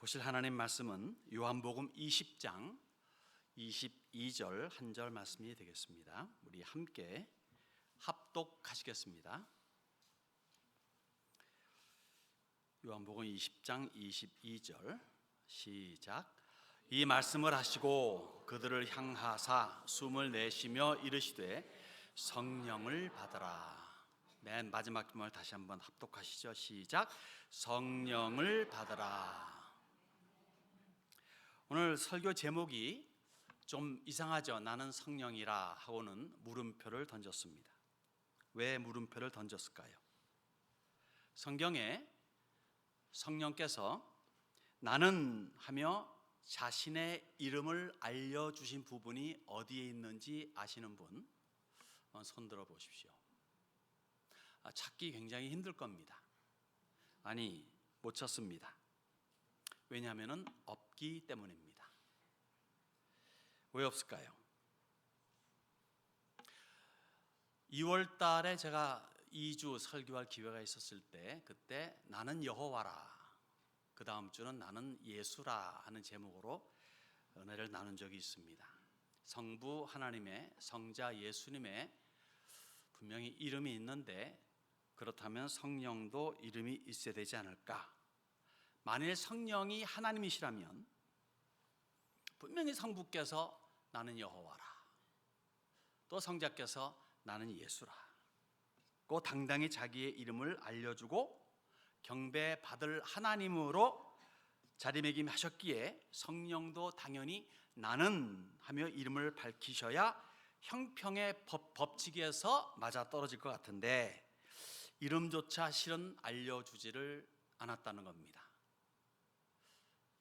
보실 하나님 말씀은 요한복음 20장 22절 한 절 말씀이 되겠습니다. 우리 함께 합독하시겠습니다. 요한복음 20장 22절 시작. 이 말씀을 하시고 그들을 향하사 숨을 내쉬며 이르시되 성령을 받으라. 맨 마지막 말 다시 한번 합독하시죠. 시작. 성령을 받으라. 오늘 설교 제목이 좀 이상하죠. 나는 성령이라 하고는 물음표를 던졌습니다. 왜 물음표를 던졌을까요? 성경에 성령께서 나는 하며 자신의 이름을 알려주신 부분이 어디에 있는지 아시는 분 손 들어 보십시오. 찾기 굉장히 힘들 겁니다. 아니, 못 찾습니다. 왜냐하면 없기 때문입니다. 왜 없을까요? 2월 달에 제가 2주 설교할 기회가 있었을 때 그때 나는 여호와라, 그 다음 주는 나는 예수라 하는 제목으로 은혜를 나눈 적이 있습니다. 성부 하나님의, 성자 예수님의 분명히 이름이 있는데 그렇다면 성령도 이름이 있어야 되지 않을까? 만일 성령이 하나님이시라면 분명히 성부께서 나는 여호와라, 또 성자께서 나는 예수라 고 당당히 자기의 이름을 알려주고 경배받을 하나님으로 자리매김하셨기에 성령도 당연히 나는 하며 이름을 밝히셔야 형평의 법칙에서 맞아떨어질 것 같은데 이름조차 실은 알려주지를 않았다는 겁니다.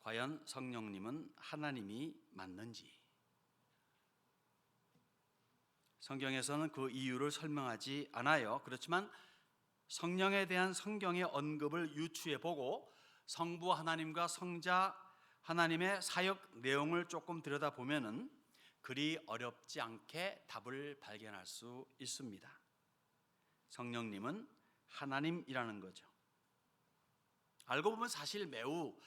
과연 성령님은 하나님이 맞는지 성경에서는 그 이유를 설명하지 않아요. 그렇지만 성령에 대한 성경의 언급을 유추해 보고 성부 하나님과 성자 하나님의 사역 내용을 조금 들여다보면은 그리 어렵지 않게 답을 발견할 수 있습니다. 성령님은 하나님이라는 거죠. 알고 보면 사실 매우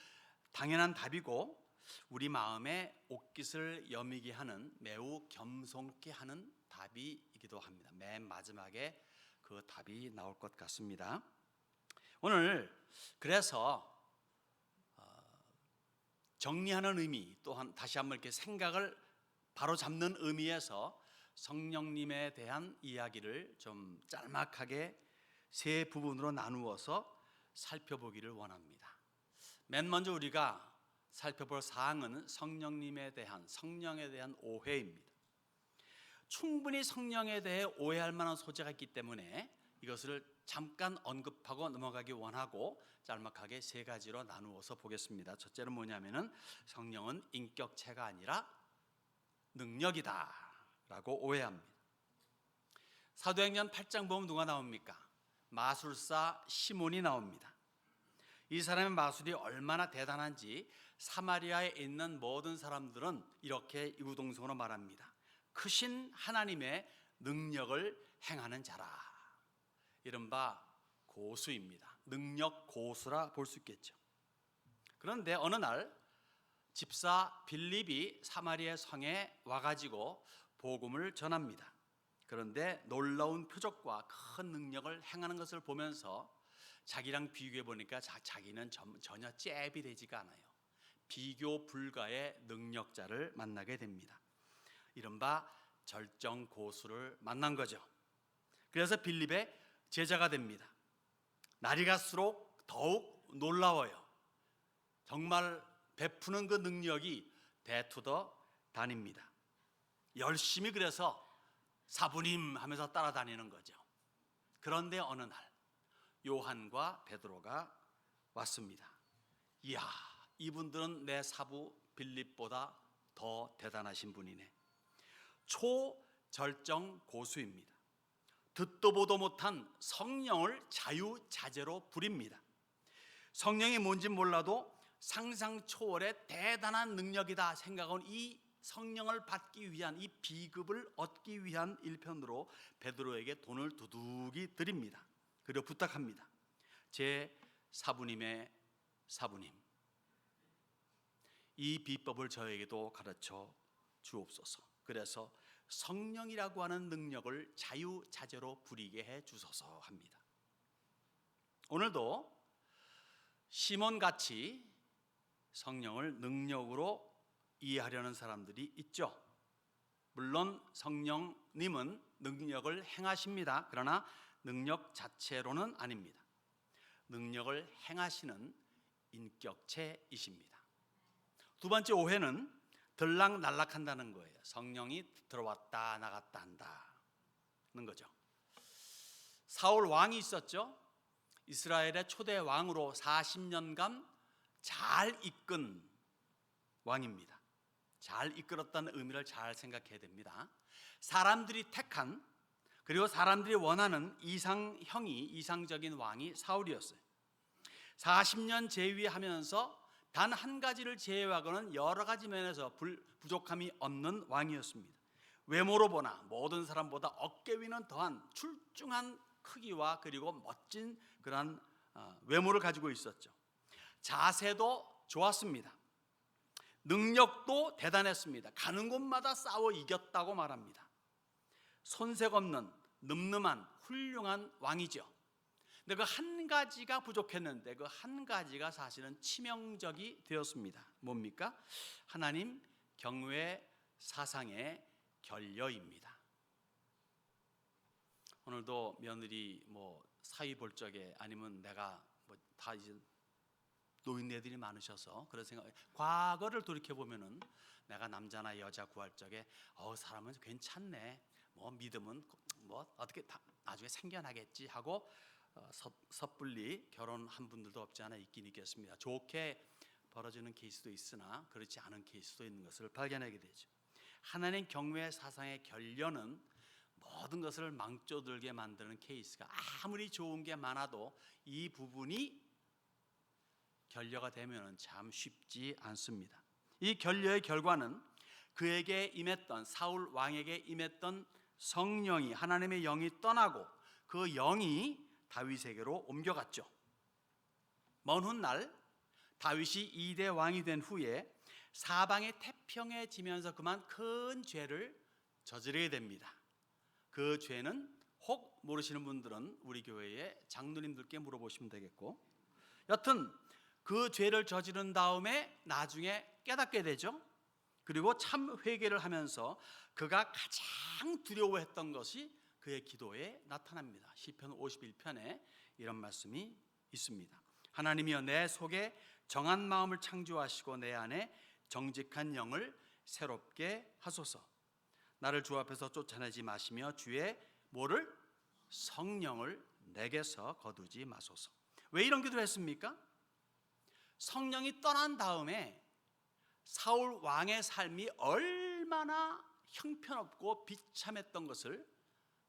당연한 답이고 우리 마음에 옥깃을 여미게 하는, 매우 겸손케 하는 답이기도 합니다. 맨 마지막에 그 답이 나올 것 같습니다. 오늘 그래서 정리하는 의미, 또한 다시 한번 이렇게 생각을 바로잡는 의미에서 성령님에 대한 이야기를 좀 짤막하게 세 부분으로 나누어서 살펴보기를 원합니다. 맨 먼저 우리가 살펴볼 사항은 성령님에 대한, 성령에 대한 오해입니다. 충분히 성령에 대해 오해할 만한 소재가 있기 때문에 이것을 잠깐 언급하고 넘어가기 원하고 짤막하게 세 가지로 나누어서 보겠습니다. 첫째는 뭐냐면은 성령은 인격체가 아니라 능력이다 라고 오해합니다. 사도행전 8장 보면 누가 나옵니까? 마술사 시몬이 나옵니다. 이 사람의 마술이 얼마나 대단한지 사마리아에 있는 모든 사람들은 이렇게 이구동성으로 말합니다. 크신 하나님의 능력을 행하는 자라. 이른바 고수입니다. 능력 고수라 볼 수 있겠죠. 그런데 어느 날 집사 빌립이 사마리아 성에 와가지고 복음을 전합니다. 그런데 놀라운 표적과 큰 능력을 행하는 것을 보면서 자기랑 비교해 보니까 자기는 전혀 잽이 되지가 않아요. 비교 불가의 능력자를 만나게 됩니다. 이른바 절정 고수를 만난 거죠. 그래서 빌립의 제자가 됩니다. 날이 갈수록 더욱 놀라워요. 정말 베푸는 그 능력이 대투더 다닙니다. 열심히 그래서 사부님 하면서 따라다니는 거죠. 그런데 어느 날 요한과 베드로가 왔습니다. 이야, 이분들은 내 사부 빌립보다 더 대단하신 분이네. 초절정 고수입니다. 듣도 보도 못한 성령을 자유자재로 부립니다. 성령이 뭔지 몰라도 상상 초월의 대단한 능력이다 생각한 이 성령을 받기 위한, 이 비급을 얻기 위한 일편으로 베드로에게 돈을 두둑이 드립니다. 그리고 부탁합니다. 제 사부님의 사부님, 이 비법을 저에게도 가르쳐 주옵소서. 그래서 성령이라고 하는 능력을 자유자재로 부리게 해 주소서 합니다. 오늘도 시몬같이 성령을 능력으로 이해하려는 사람들이 있죠. 물론 성령님은 능력을 행하십니다. 그러나 능력 자체로는 아닙니다. 능력을 행하시는 인격체이십니다. 두 번째 오해는 들락날락한다는 거예요. 성령이 들어왔다 나갔다 한다는 거죠. 사울 왕이 있었죠. 이스라엘의 초대 왕으로 40년간 잘 이끈 왕입니다. 잘 이끌었다는 의미를 잘 생각해야 됩니다. 사람들이 택한, 그리고 사람들이 원하는 이상적인 왕이 사울이었어요. 40년 재위하면서 단 한 가지를 제외하고는 여러 가지 면에서 부족함이 없는 왕이었습니다. 외모로 보나 모든 사람보다 어깨 위는 더한 출중한 크기와 그리고 멋진 그러한 외모를 가지고 있었죠. 자세도 좋았습니다. 능력도 대단했습니다. 가는 곳마다 싸워 이겼다고 말합니다. 손색 없는 늠름한 훌륭한 왕이죠. 근데 그 한 가지가 부족했는데 그 한 가지가 사실은 치명적이 되었습니다. 뭡니까? 하나님 경외 사상의 결여입니다. 오늘도 며느리 사위 볼 적에 아니면 내가 다 이제 노인네들이 많으셔서 그런 생각, 과거를 돌이켜 보면은 내가 남자나 여자 구할 적에 사람은 괜찮네, 믿음은 어떻게 나중에 생겨나겠지 하고 섣불리 결혼한 분들도 없지 않아 있긴 있겠습니다. 좋게 벌어지는 케이스도 있으나 그렇지 않은 케이스도 있는 것을 발견하게 되죠. 하나님 경외 사상의 결여는 모든 것을 망조들게 만드는 케이스가, 아무리 좋은 게 많아도 이 부분이 결여가 되면 참 쉽지 않습니다. 이 결여의 결과는 그에게 임했던, 사울 왕에게 임했던 성령이, 하나님의 영이 떠나고 그 영이 다윗에게로 옮겨갔죠. 먼 훗날 다윗이 2대 왕이 된 후에 사방이 태평해지면서 그만 큰 죄를 저지르게 됩니다. 그 죄는 혹 모르시는 분들은 우리 교회의 장로님들께 물어보시면 되겠고, 여튼 그 죄를 저지른 다음에 나중에 깨닫게 되죠. 그리고 참 회개를 하면서 그가 가장 두려워했던 것이 그의 기도에 나타납니다. 시편 51편에 이런 말씀이 있습니다. 하나님이여 내 속에 정한 마음을 창조하시고 내 안에 정직한 영을 새롭게 하소서. 나를 주 앞에서 쫓아내지 마시며 주의 뭐를? 성령을 내게서 거두지 마소서. 왜 이런 기도를 했습니까? 성령이 떠난 다음에 사울 왕의 삶이 얼마나 형편없고 비참했던 것을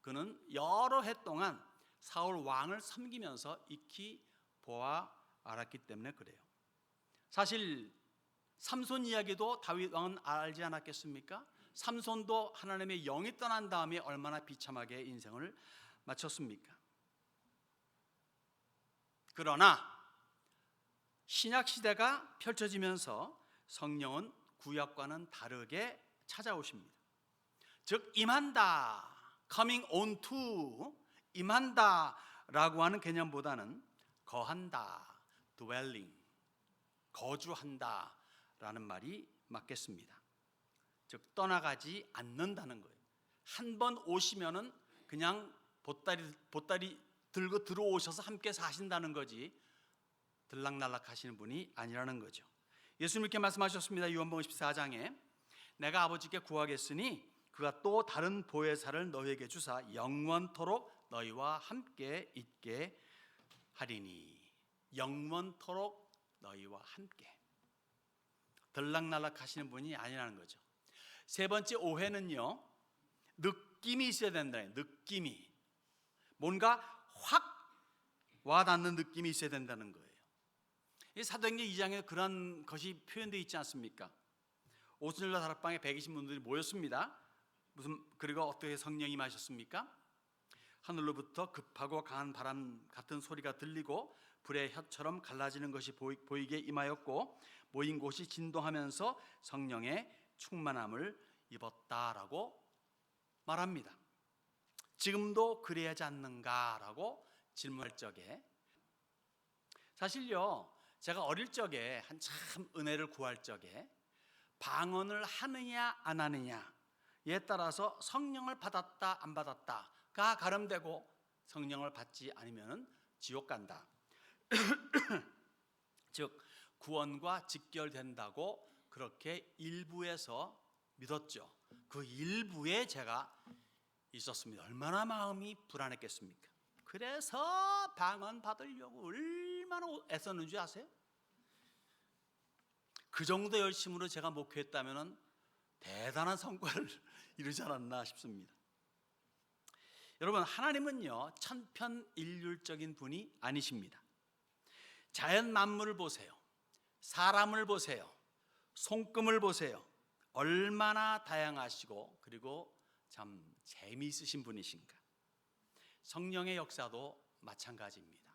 그는 여러 해 동안 사울 왕을 섬기면서 익히 보아 알았기 때문에 그래요. 사실 삼손 이야기도 다윗 왕은 알지 않았겠습니까? 삼손도 하나님의 영이 떠난 다음에 얼마나 비참하게 인생을 마쳤습니까? 그러나 신약 시대가 펼쳐지면서 성령은 구약과는 다르게 찾아오십니다. 즉 임한다, coming on to, 임한다라고 하는 개념보다는 거한다, dwelling, 거주한다라는 말이 맞겠습니다. 즉 떠나가지 않는다는 거예요. 한 번 오시면은 그냥 보따리 들고 들어오셔서 함께 사신다는 거지 들락날락 하시는 분이 아니라는 거죠. 예수님 이렇게 말씀하셨습니다. 요한복음 14장에 내가 아버지께 구하겠으니 그가 또 다른 보혜사를 너희에게 주사 영원토록 너희와 함께 있게 하리니. 영원토록 너희와 함께. 들락날락 하시는 분이 아니라는 거죠. 세 번째 오해는요, 느낌이 있어야 된다는, 느낌이 뭔가 확 와닿는 느낌이 있어야 된다는 거예요. 이 사도행전 2장에 그런 것이 표현되어 있지 않습니까? 오순절날 다락방에 120분들이 모였습니다. 그리고 어떻게 성령이 임하셨습니까? 하늘로부터 급하고 강한 바람 같은 소리가 들리고 불의 혀처럼 갈라지는 것이 보이게 임하였고 모인 곳이 진동하면서 성령의 충만함을 입었다라고 말합니다. 지금도 그래야 하지 않는가라고 질문할 적에, 사실요 제가 어릴 적에 한참 은혜를 구할 적에 방언을 하느냐 안 하느냐에 따라서 성령을 받았다 안 받았다가 가름되고 성령을 받지 않으면 지옥 간다 즉 구원과 직결된다고 그렇게 일부에서 믿었죠. 그 일부에 제가 있었습니다. 얼마나 마음이 불안했겠습니까? 그래서 방언 받으려고 얼마나 애썼는 줄 아세요? 그 정도 열심으로 제가 목회했다면 대단한 성과를 이루지 않았나 싶습니다. 여러분, 하나님은요 천편일률적인 분이 아니십니다. 자연 만물을 보세요. 사람을 보세요. 손금을 보세요. 얼마나 다양하시고 그리고 참 재미있으신 분이신가. 성령의 역사도 마찬가지입니다.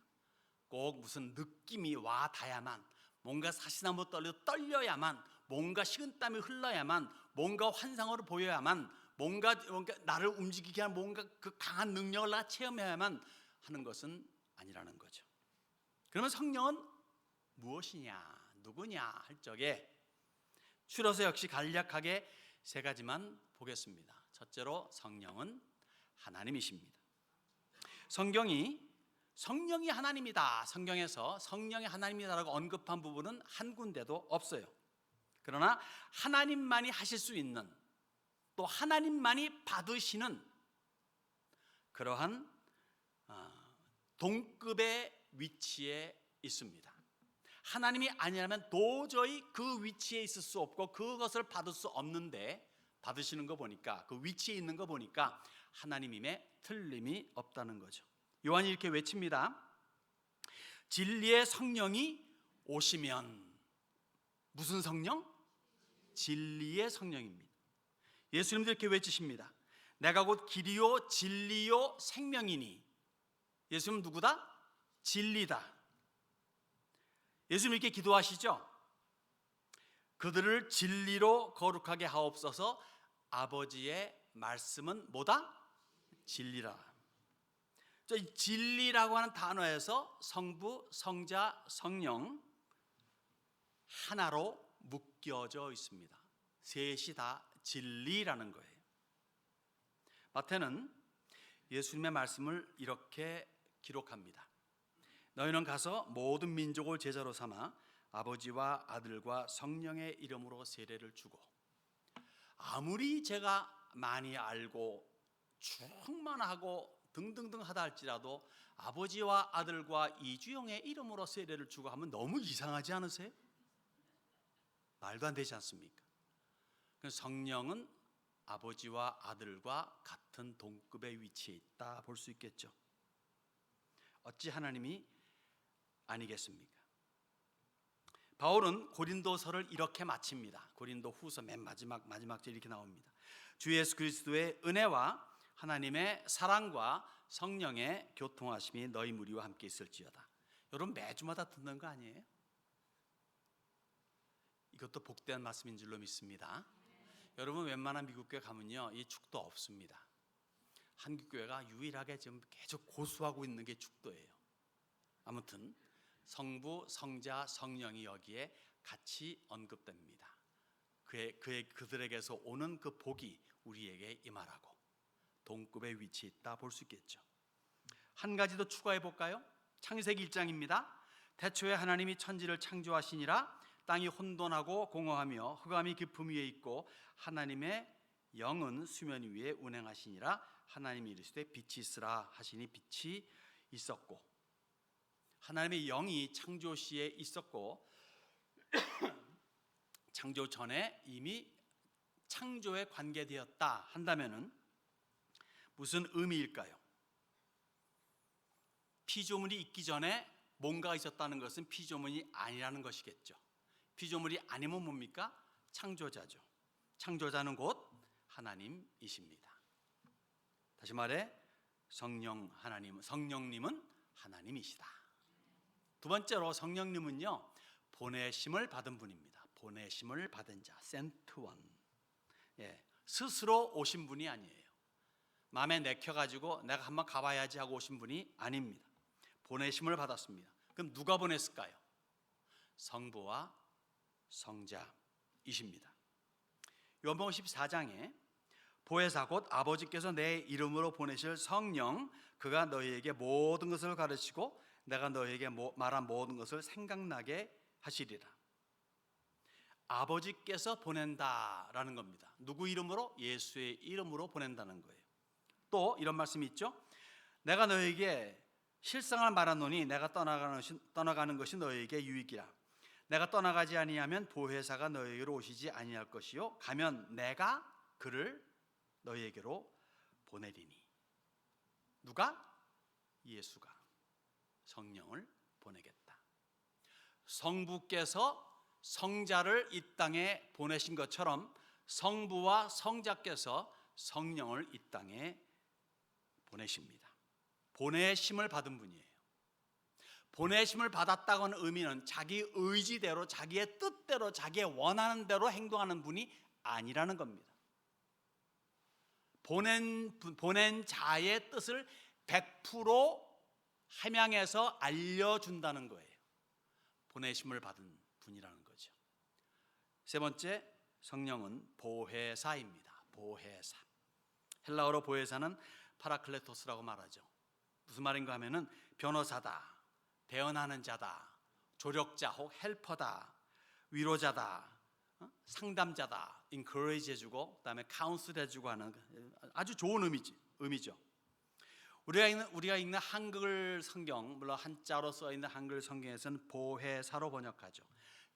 꼭 무슨 느낌이 와 닿아야만, 뭔가 사시나무 떨려야만, 뭔가 식은땀이 흘러야만, 뭔가 환상으로 보여야만, 뭔가 나를 움직이게 하는 뭔가 그 강한 능력을 나 체험해야만 하는 것은 아니라는 거죠. 그러면 성령은 무엇이냐, 누구냐 할 적에 줄여서 역시 간략하게 세 가지만 보겠습니다. 첫째로 성령은 하나님이십니다. 성령이 하나님이다, 성경에서 성령이 하나님이다라고 언급한 부분은 한 군데도 없어요. 그러나 하나님만이 하실 수 있는, 또 하나님만이 받으시는 그러한 동급의 위치에 있습니다. 하나님이 아니라면 도저히 그 위치에 있을 수 없고 그것을 받을 수 없는데, 받으시는 거 보니까, 그 위치에 있는 거 보니까 하나님임에 틀림이 없다는 거죠. 요한이 이렇게 외칩니다. 진리의 성령이 오시면. 무슨 성령? 진리의 성령입니다. 예수님도 이렇게 외치십니다. 내가 곧 길이요 진리요 생명이니. 예수님은 누구다? 진리다. 예수님 이렇게 기도하시죠. 그들을 진리로 거룩하게 하옵소서. 아버지의 말씀은 뭐다? 진리라. 이 진리라고 하는 단어에서 성부, 성자, 성령 하나로 묶여져 있습니다. 셋이 다 진리라는 거예요. 마태는 예수님의 말씀을 이렇게 기록합니다. 너희는 가서 모든 민족을 제자로 삼아 아버지와 아들과 성령의 이름으로 세례를 주고. 아무리 제가 많이 알고 충만하고 등등등 하다 할지라도 아버지와 아들과 이주영의 이름으로 세례를 주고 하면 너무 이상하지 않으세요? 말도 안 되지 않습니까? 성령은 아버지와 아들과 같은 동급의 위치에 있다 볼 수 있겠죠. 어찌 하나님이 아니겠습니까? 바울은 고린도서를 이렇게 마칩니다. 고린도 후서 맨 마지막 절 이렇게 나옵니다. 주 예수 그리스도의 은혜와 하나님의 사랑과 성령의 교통하심이 너희 무리와 함께 있을지어다. 여러분 매주마다 듣는 거 아니에요? 이것도 복된 말씀인 줄로 믿습니다. 여러분 웬만한 미국 교회 가면요 이 축도 없습니다. 한국 교회가 유일하게 지금 계속 고수하고 있는 게 축도예요. 아무튼 성부, 성자, 성령이 여기에 같이 언급됩니다. 그들에게서 오는 그 복이 우리에게 임하라고 동급의 위치에 있다 볼 수 있겠죠. 한 가지 더 추가해 볼까요? 창세기 1장입니다. 태초에 하나님이 천지를 창조하시니라. 땅이 혼돈하고 공허하며 흑암이 깊음 위에 있고 하나님의 영은 수면 위에 운행하시니라. 하나님이 이르시되 빛이 있으라 하시니 빛이 있었고. 하나님의 영이 창조 시에 있었고 창조 전에 이미 창조에 관계되었다 한다면은 무슨 의미일까요? 피조물이 있기 전에 뭔가가 있었다는 것은 피조물이 아니라는 것이겠죠. 피조물이 아니면 뭡니까? 창조자죠. 창조자는 곧 하나님이십니다. 다시 말해 성령님은 하나님이시다. 두 번째로 성령님은요, 보내심을 받은 분입니다. 보내심을 받은 자, sent one. 스스로 오신 분이 아니에요. 마음에 내켜가지고 내가 한번 가봐야지 하고 오신 분이 아닙니다. 보내심을 받았습니다. 그럼 누가 보냈을까요? 성부와 성자이십니다. 요한복음 14장에 보혜사 곧 아버지께서 내 이름으로 보내실 성령, 그가 너희에게 모든 것을 가르치고 내가 너희에게 말한 모든 것을 생각나게 하시리라. 아버지께서 보낸다라는 겁니다. 누구 이름으로? 예수의 이름으로 보낸다는 거예요. 또 이런 말씀이 있죠. 내가 너희에게 실상을 말하노니 내가 떠나가는 것이 너희에게 유익이라. 내가 떠나가지 아니하면 보혜사가 너희에게로 오시지 아니할 것이요 가면 내가 그를 너희에게로 보내리니. 누가? 예수가 성령을 보내겠다. 성부께서 성자를 이 땅에 보내신 것처럼 성부와 성자께서 성령을 이 땅에 보내십니다. 보내심을 받은 분이에요. 보내심을 받았다고는 의미는 자기 의지대로, 자기의 뜻대로, 자기의 원하는 대로 행동하는 분이 아니라는 겁니다. 보낸 자의 뜻을 100% 함양해서 알려준다는 거예요. 보내심을 받은 분이라는 거죠. 세 번째, 성령은 보혜사입니다. 보혜사. 헬라어로 보혜사는 파라클레토스라고 말하죠. 무슨 말인가 하면은 변호사다, 대언하는 자다, 조력자 혹 헬퍼다, 위로자다, 상담자다, encourage 해주고 그다음에 counsel 해주고 하는 아주 좋은 의미죠. 우리가 읽는 한글 성경, 물론 한자로 써 있는 한글 성경에서는 보혜사로 번역하죠.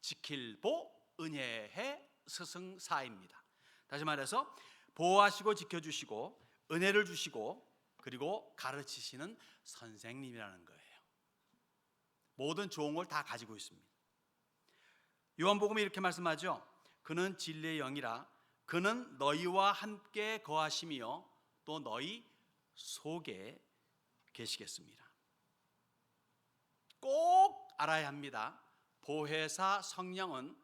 지킬보 은혜해 스승사입니다. 다시 말해서 보호하시고 지켜주시고 은혜를 주시고 그리고 가르치시는 선생님이라는 거예요. 모든 좋은 걸 다 가지고 있습니다. 요한복음이 이렇게 말씀하죠. 그는 진리의 영이라 그는 너희와 함께 거하시며 또 너희 속에 계시겠습니다. 꼭 알아야 합니다. 보혜사 성령은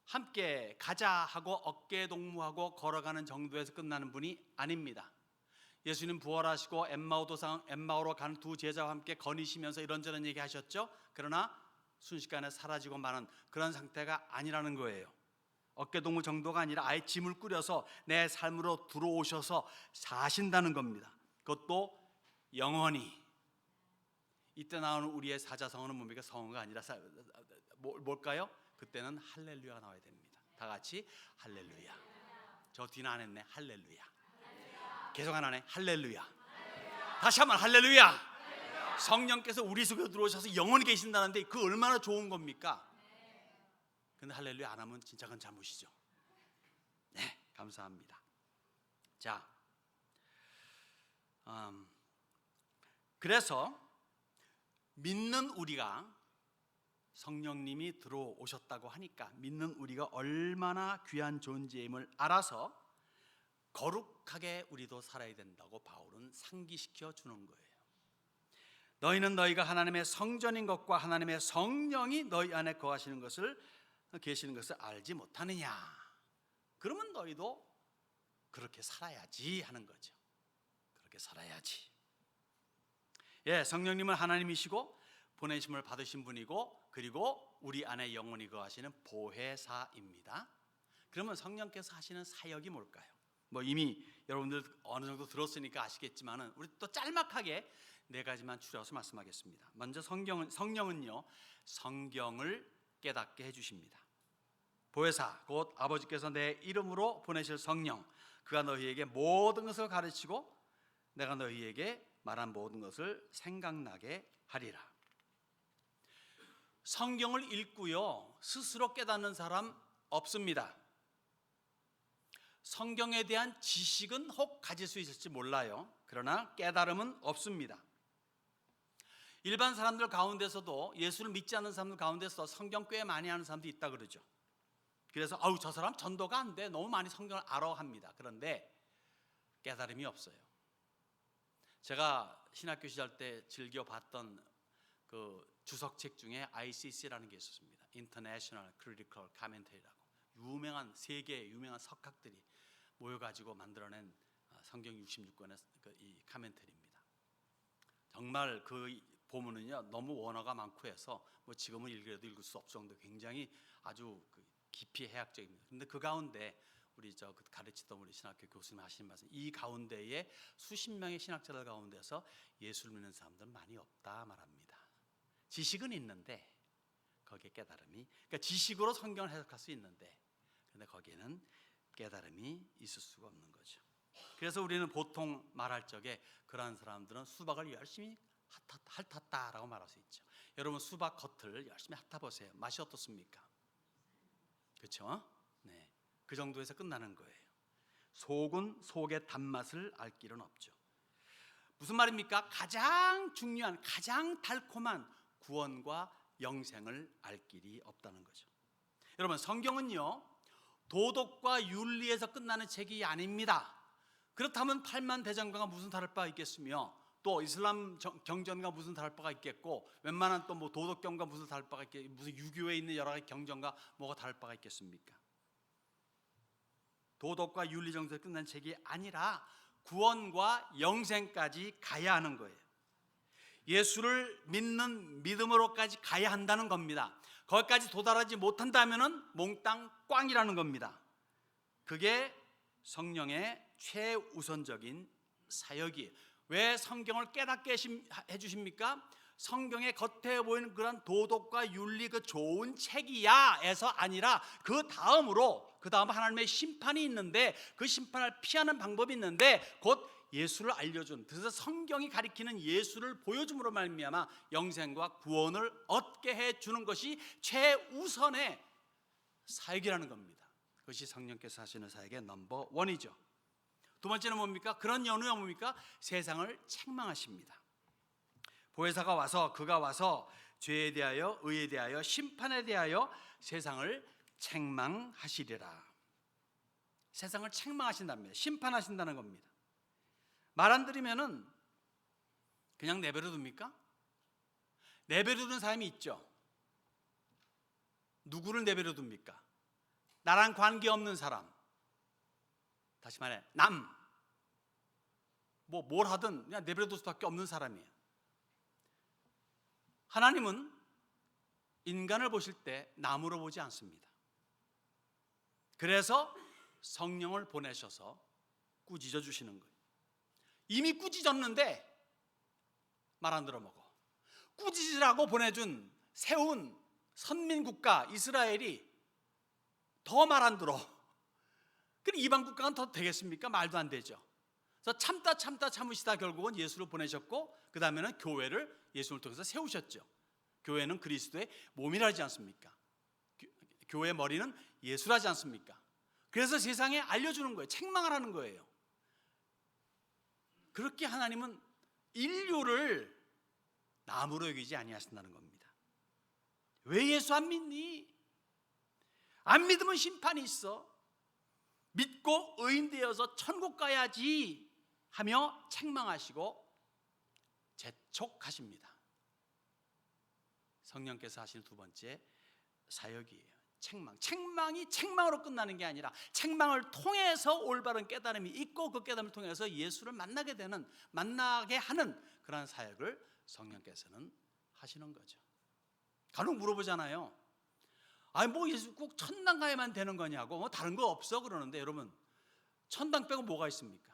함께 가자 하고 어깨 동무하고 걸어가는 정도에서 끝나는 분이 아닙니다. 예수님 부활하시고 엠마오로 가는 두 제자와 함께 거니시면서 이런저런 얘기하셨죠. 그러나 순식간에 사라지고 마는 그런 상태가 아니라는 거예요. 어깨동무 정도가 아니라 아예 짐을 꾸려서 내 삶으로 들어오셔서 사신다는 겁니다. 그것도 영원히. 이때 나오는 우리의 사자성어는 뭡니까? 성어가 아니라 뭘까요? 그때는 할렐루야가 나와야 됩니다. 다 같이 할렐루야. 저 뒤는 안 했네. 할렐루야. 계속 안 하네. 할렐루야. 다시 한번 할렐루야. 성령께서 우리 속에 들어오셔서 영원히 계신다는데 그 얼마나 좋은 겁니까? 근데 할렐루야 안 하면 진짜 그건 잘못이죠. 네, 감사합니다. 자, 그래서 믿는 우리가 성령님이 들어오셨다고 하니까 믿는 우리가 얼마나 귀한 존재임을 알아서 거룩하게 우리도 살아야 된다고 바울은 상기시켜 주는 거예요. 너희는 너희가 하나님의 성전인 것과 하나님의 성령이 너희 안에 거하시는 것을 계시는 것을 알지 못하느냐. 그러면 너희도 그렇게 살아야지 하는 거죠. 그렇게 살아야지. 예, 성령님은 하나님이시고 보내심을 받으신 분이고 그리고 우리 안에 영원히 거하시는 보혜사입니다. 그러면 성령께서 하시는 사역이 뭘까요? 이미 여러분들 어느 정도 들었으니까 아시겠지만은 우리 또 짤막하게 네 가지만 추려서 말씀하겠습니다. 먼저 성령은요 성경을 깨닫게 해주십니다. 보혜사 곧 아버지께서 내 이름으로 보내실 성령, 그가 너희에게 모든 것을 가르치고 내가 너희에게 말한 모든 것을 생각나게 하리라. 성경을 읽고요 스스로 깨닫는 사람 없습니다. 성경에 대한 지식은 혹 가질 수 있을지 몰라요. 그러나 깨달음은 없습니다. 일반 사람들 가운데서도 예수를 믿지 않는 사람들 가운데서 성경 꽤 많이 아는 사람도 있다 그러죠. 그래서 저 사람 전도가 안 돼. 너무 많이 성경을 알아 합니다. 그런데 깨달음이 없어요. 제가 신학교 시절 때 즐겨 봤던 그 주석책 중에 ICC라는 게 있었습니다. International Critical Commentary라고. 유명한 세계 유명한 석학들이 모여가지고 만들어낸 성경 66권의 이 카멘터리입니다. 정말 그 보면은요 너무 원어가 많고 해서 뭐 지금은 읽어도 읽을 수 없을 정도 굉장히 아주 깊이 해학적입니다. 그런데 그 가운데 우리 가르치던 우리 신학교 교수님 하시는 말씀, 이 가운데에 수십 명의 신학자들 가운데서 예수를 믿는 사람들은 많이 없다 말합니다. 지식은 있는데 거기에 깨달음이, 그러니까 지식으로 성경을 해석할 수 있는데 근데 거기에는 깨달음이 있을 수가 없는 거죠. 그래서 우리는 보통 말할 적에 그러한 사람들은 수박을 열심히 핥았다라고 말할 수 있죠. 여러분 수박 겉을 열심히 핥아보세요. 맛이 어떻습니까? 그렇죠? 네, 그 정도에서 끝나는 거예요. 속은 속의 단맛을 알 길은 없죠. 무슨 말입니까? 가장 중요한 가장 달콤한 구원과 영생을 알 길이 없다는 거죠. 여러분 성경은요 도덕과 윤리에서 끝나는 책이 아닙니다. 그렇다면 8만 대장가가 무슨 다를 바가 있겠으며 또 이슬람 경전과 무슨 다를 바가 있겠고 웬만한 또 뭐 도덕경과 무슨 다를 바가 있겠, 무슨 유교에 있는 여러 가지 경전과 뭐가 다를 바가 있겠습니까? 도덕과 윤리 정도에서 끝난 책이 아니라 구원과 영생까지 가야 하는 거예요. 예수를 믿는 믿음으로까지 가야 한다는 겁니다. 거기까지 도달하지 못한다면은 몽땅 꽝이라는 겁니다. 그게 성령의 최우선적인 사역이에요. 왜 성경을 깨닫게 해주십니까? 성경의 겉에 보이는 그런 도덕과 윤리 그 좋은 책이야 에서 아니라 그 다음 하나님의 심판이 있는데 그 심판을 피하는 방법이 있는데 곧 예수를 알려준, 그래서 성경이 가리키는 예수를 보여줌으로 말미암아 영생과 구원을 얻게 해주는 것이 최우선의 사역이라는 겁니다. 그것이 성령께서 하시는 사역의 넘버 원이죠. 두 번째는 뭡니까? 그런 연후가 뭡니까? 세상을 책망하십니다. 보혜사가 와서 그가 와서 죄에 대하여 의에 대하여 심판에 대하여 세상을 책망하시리라. 세상을 책망하신답니다. 심판하신다는 겁니다. 말 안 들으면은 그냥 내버려 둡니까? 내버려 두는 사람이 있죠. 누구를 내버려 둡니까? 나랑 관계없는 사람, 다시 말해 뭘 하든 그냥 내버려 둘 수밖에 없는 사람이에요. 하나님은 인간을 보실 때 나무로 보지 않습니다. 그래서 성령을 보내셔서 꾸짖어 주시는 거예요. 이미 꾸짖었는데 말 안 들어먹어. 꾸짖으라고 세운 선민국가 이스라엘이 더 말 안 들어. 그럼 이방 국가는 더 되겠습니까? 말도 안 되죠. 그래서 참다 참으시다 결국은 예수를 보내셨고 그 다음에는 교회를 예수를 통해서 세우셨죠. 교회는 그리스도의 몸이라지 않습니까? 교회의 머리는 예수라지 않습니까? 그래서 세상에 알려주는 거예요. 책망을 하는 거예요. 그렇게 하나님은 인류를 나무로 여기지 아니하신다는 겁니다. 왜 예수 안 믿니? 안 믿으면 심판이 있어. 믿고 의인 되어서 천국 가야지 하며 책망하시고 재촉하십니다. 성령께서 하시는 두 번째 사역이에요. 책망이 책망으로 끝나는 게 아니라 책망을 통해서 올바른 깨달음이 있고 그 깨달음을 통해서 예수를 만나게 하는 그런 사역을 성령께서는 하시는 거죠. 간혹 물어보잖아요. 뭐 예수 꼭 천당 가야만 되는 거냐고, 뭐 다른 거 없어 그러는데 여러분 천당 빼고 뭐가 있습니까?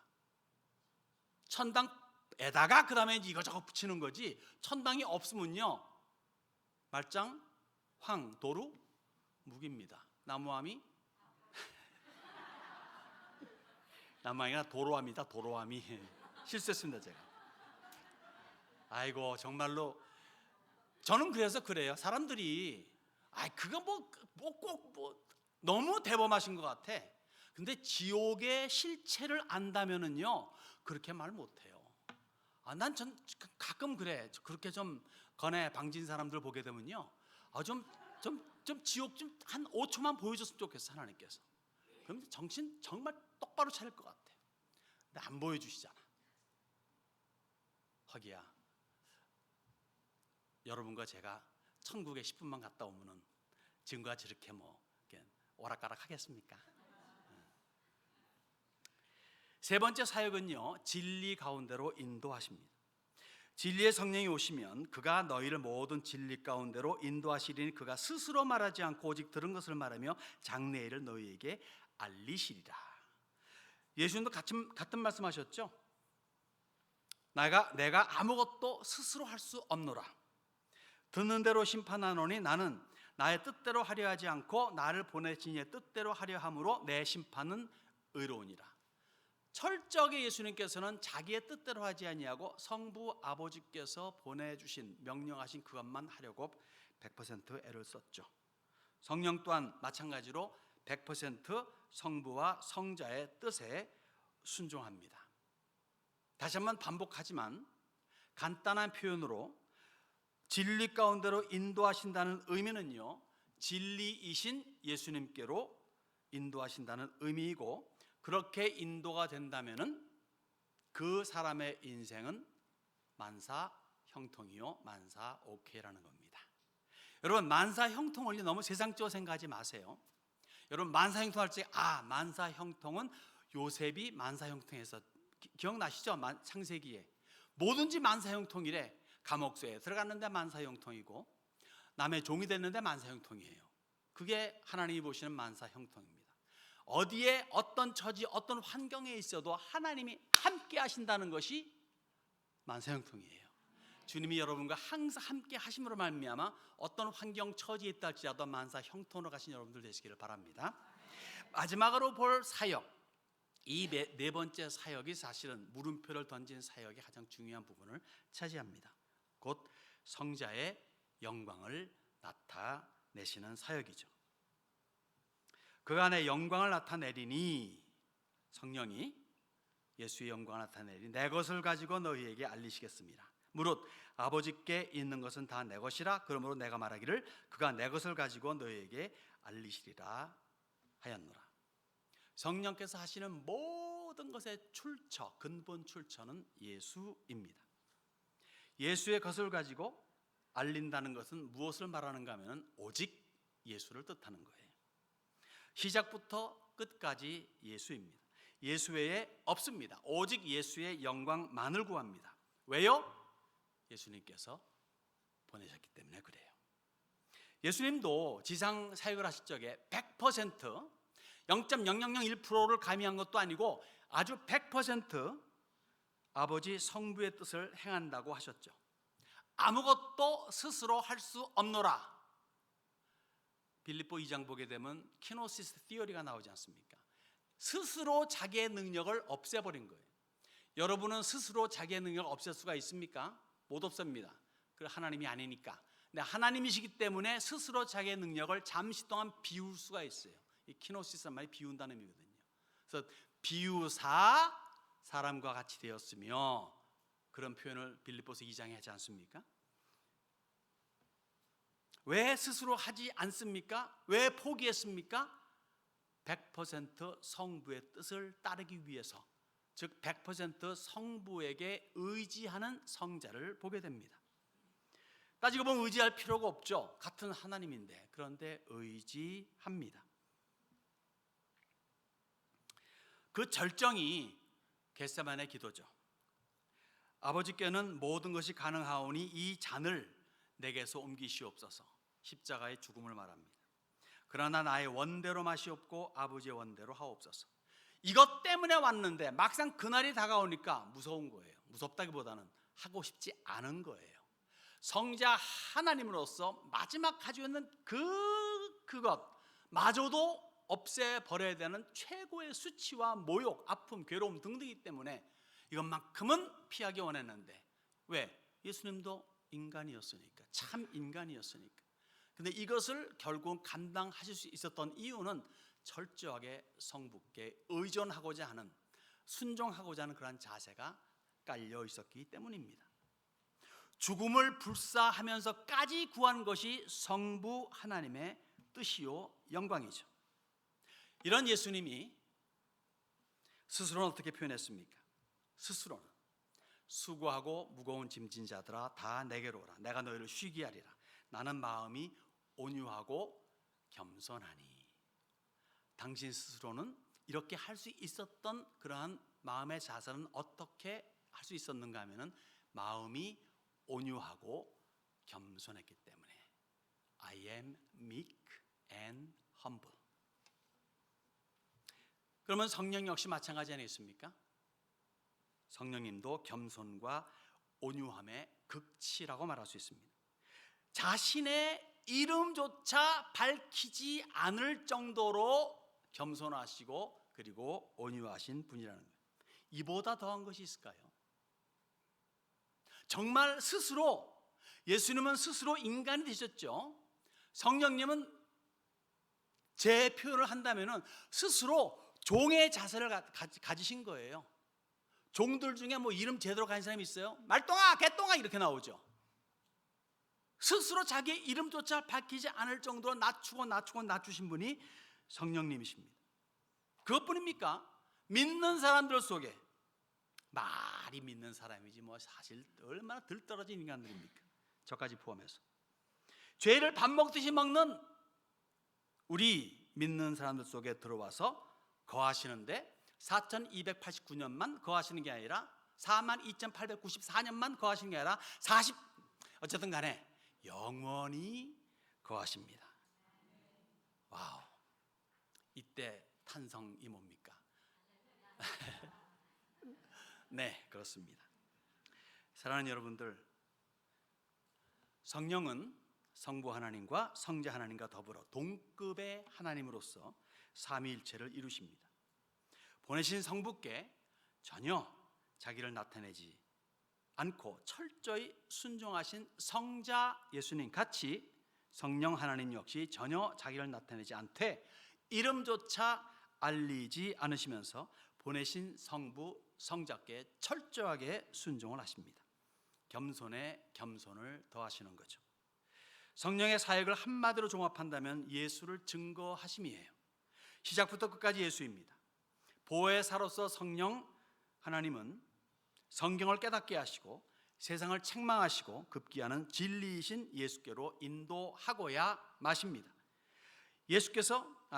천당에다가 그 다음에 이거저거 붙이는 거지 천당이 없으면요 말짱 황도루 묵입니다. 나무함이 나무함이나 도로함이다. 도로함이 실수했습니다 제가. 아이고 정말로 저는 그래서 그래요. 사람들이 그거 꼭 너무 대범하신 것 같아. 근데 지옥의 실체를 안다면은요 그렇게 말 못해요. 난 가끔 그래. 그렇게 좀 건해 방진 사람들 보게 되면요 좀 지옥 좀 한 5초만 보여줬으면 좋겠어 하나님께서. 그럼 정신 정말 똑바로 차릴 것 같아. 근데 안 보여주시잖아. 허기야 여러분과 제가 천국에 10분만 갔다 오면은 지금과 저렇게 이렇게 오락가락 하겠습니까? 세 번째 사역은요, 진리 가운데로 인도하십니다. 진리의 성령이 오시면 그가 너희를 모든 진리 가운데로 인도하시리니 그가 스스로 말하지 않고 오직 들은 것을 말하며 장래일을 너희에게 알리시리라. 예수님도 같은 말씀하셨죠. 내가 아무것도 스스로 할 수 없노라. 듣는 대로 심판하노니 나는 나의 뜻대로 하려 하지 않고 나를 보내신 이의 뜻대로 하려 함으로 내 심판은 의로우니라. 철저하게 예수님께서는 자기의 뜻대로 하지 아니하고 성부 아버지께서 보내주신 명령하신 그것만 하려고 100% 애를 썼죠. 성령 또한 마찬가지로 100% 성부와 성자의 뜻에 순종합니다. 다시 한번 반복하지만 간단한 표현으로 진리 가운데로 인도하신다는 의미는요, 진리이신 예수님께로 인도하신다는 의미이고, 그렇게 인도가 된다면은 그 사람의 인생은 만사 형통이요 만사 오케이라는 겁니다. 여러분, 만사 형통을 너무 세상적으로 생각하지 마세요. 여러분, 만사 형통할 때 만사 형통은 요셉이 만사 형통해서 기억나시죠? 창세기에 뭐든지 만사 형통이래. 감옥소에 들어갔는데 만사 형통이고 남의 종이 됐는데 만사 형통이에요. 그게 하나님이 보시는 만사 형통입니다. 어디에 어떤 처지 어떤 환경에 있어도 하나님이 함께 하신다는 것이 만사 형통이에요. 주님이 여러분과 항상 함께 하심으로 말미암아 어떤 환경 처지에 있다 할지라도 만사 형통으로 가신 여러분들 되시기를 바랍니다. 마지막으로 볼 사역, 이 네 번째 사역이 사실은 물음표를 던진 사역의 가장 중요한 부분을 차지합니다. 곧 성자의 영광을 나타내시는 사역이죠. 그 안에 영광을 나타내리니, 성령이 예수의 영광을 나타내리니 내 것을 가지고 너희에게 알리시겠습니다. 무릇 아버지께 있는 것은 다 내 것이라. 그러므로 내가 말하기를 그가 내 것을 가지고 너희에게 알리시리라 하였노라. 성령께서 하시는 모든 것의 출처, 근본 출처는 예수입니다. 예수의 것을 가지고 알린다는 것은 무엇을 말하는가 하면 오직 예수를 뜻하는 거예요. 시작부터 끝까지 예수입니다. 예수 외에 없습니다. 오직 예수의 영광만을 구합니다. 왜요? 예수님께서 보내셨기 때문에 그래요. 예수님도 지상 사역을 하실 적에 100% 0.0001%를 가미한 것도 아니고 아주 100% 아버지 성부의 뜻을 행한다고 하셨죠. 아무것도 스스로 할 수 없노라. 빌립보 2장 보게 되면 키노시스 티어리가 나오지 않습니까? 스스로 자기의 능력을 없애버린 거예요. 여러분은 스스로 자기의 능력을 없앨 수가 있습니까? 못 없앱니다. 그 하나님이 아니니까. 근데 하나님이시기 때문에 스스로 자기의 능력을 잠시 동안 비울 수가 있어요. 이 키노시스란 말이 비운다는 의미거든요. 그래서 비우사 사람과 같이 되었으며, 그런 표현을 빌립보서 2장에 하지 않습니까? 왜 스스로 하지 않습니까? 왜 포기했습니까? 100% 성부의 뜻을 따르기 위해서, 즉 100% 성부에게 의지하는 성자를 보게 됩니다. 따지고 보면 의지할 필요가 없죠. 같은 하나님인데. 그런데 의지합니다. 그 절정이 겟세마네 기도죠. 아버지께는 모든 것이 가능하오니 이 잔을 내게서 옮기시옵소서. 십자가의 죽음을 말합니다. 그러나 나의 원대로 마시옵고 아버지의 원대로 하옵소서. 이것 때문에 왔는데 막상 그날이 다가오니까 무서운 거예요. 무섭다기보다는 하고 싶지 않은 거예요. 성자 하나님으로서 마지막 가지고 있는 그것마저도 없애버려야 되는 최고의 수치와 모욕, 아픔, 괴로움 등등이기 때문에 이것만큼은 피하기 원했는데, 왜? 예수님도 인간이었으니까, 참 인간이었으니까. 근데 이것을 결국 감당하실 수 있었던 이유는 철저하게 성부께 의존하고자 하는, 순종하고자 하는 그런 자세가 깔려 있었기 때문입니다. 죽음을 불사하면서까지 구한 것이 성부 하나님의 뜻이요 영광이죠. 이런 예수님이 스스로는 어떻게 표현했습니까? 스스로는 수고하고 무거운 짐진 자들아 다 내게로 오라. 내가 너희를 쉬게 하리라. 나는 마음이 온유하고 겸손하니. 당신 스스로는 이렇게 할 수 있었던 그러한 마음의 자세는 어떻게 할 수 있었는가 하면은 마음이 온유하고 겸손했기 때문에 I am meek and humble. 그러면 성령 역시 마찬가지 아니겠습니까? 성령님도 겸손과 온유함의 극치라고 말할 수 있습니다. 자신의 이름조차 밝히지 않을 정도로 겸손하시고 그리고 온유하신 분이라는 거예요. 이보다 더한 것이 있을까요? 정말 스스로, 예수님은 스스로 인간이 되셨죠. 성령님은 제 표현을 한다면 스스로 종의 자세를 가지신 거예요. 종들 중에 뭐 이름 제대로 가진 사람이 있어요? 말똥아, 개똥아 이렇게 나오죠. 스스로 자기의 이름조차 밝히지 않을 정도로 낮추신 분이 성령님이십니다. 그것뿐입니까? 믿는 사람들 속에, 말이 믿는 사람이지 뭐 사실 얼마나 들떨어진 인간들입니까? 저까지 포함해서 죄를 밥 먹듯이 먹는 우리 믿는 사람들 속에 들어와서 거하시는데 4289년만 거하시는 게 아니라 42,894년만 거하시는 게 아니라 어쨌든 간에 영원히 거하십니다. 와우. 이때 탄성이 뭡니까? 네, 그렇습니다. 사랑하는 여러분들, 성령은 성부 하나님과 성자 하나님과 더불어 동급의 하나님으로서 삼위일체를 이루십니다. 보내신 성부께 전혀 자기를 나타내지 않고 철저히 순종하신 성자 예수님 같이 성령 하나님 역시 전혀 자기를 나타내지 않되 이름조차 알리지 않으시면서 보내신 성부 성자께 철저하게 순종을 하십니다. 겸손에 겸손을 더하시는 거죠. 성령의 사역을 한마디로 종합한다면 예수를 증거하심이에요. 시작부터 끝까지 예수입니다. 보혜사로서 성령 하나님은 성경을 깨닫게 하시고 세상을 책망하시고 급기야는 진리이신 예수께로 인도하고야 마십니다.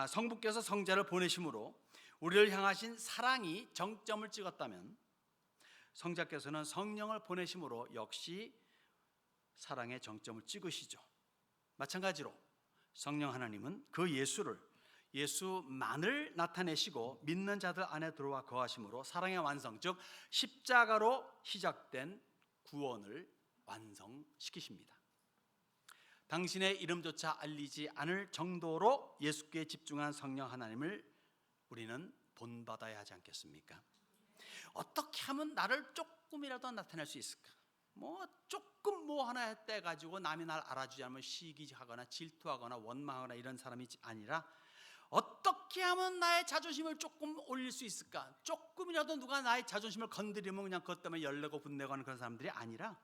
성부께서 성자를 보내심으로 우리를 향하신 사랑이 정점을 찍었다면 성자께서는 성령을 보내심으로 역시 사랑의 정점을 찍으시죠. 마찬가지로 성령 하나님은 그 예수만을 나타내시고 믿는 자들 안에 들어와 거하심으로 사랑의 완성, 즉 십자가로 시작된 구원을 완성시키십니다. 당신의 이름조차 알리지 않을 정도로 예수께 집중한 성령 하나님을 우리는 본받아야 하지 않겠습니까? 어떻게 하면 나를 조금이라도 나타낼 수 있을까? 조금 하나 했다 가지고 남이 날 알아주지 않으면 시기하거나 질투하거나 원망하거나 이런 사람이 아니라 어떻게 하면 나의 자존심을 조금 올릴 수 있을까? 조금이라도 누가 나의 자존심을 건드리면 그냥 그것 때문에 열내고 분내고 하는 그런 사람들이 아니라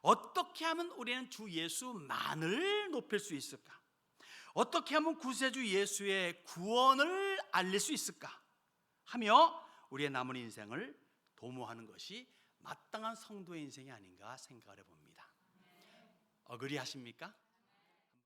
어떻게 하면 우리는 주 예수만을 높일 수 있을까? 어떻게 하면 구세주 예수의 구원을 알릴 수 있을까? 하며 우리의 남은 인생을 도모하는 것이 마땅한 성도의 인생이 아닌가 생각을 해봅니다. 어그리 하십니까?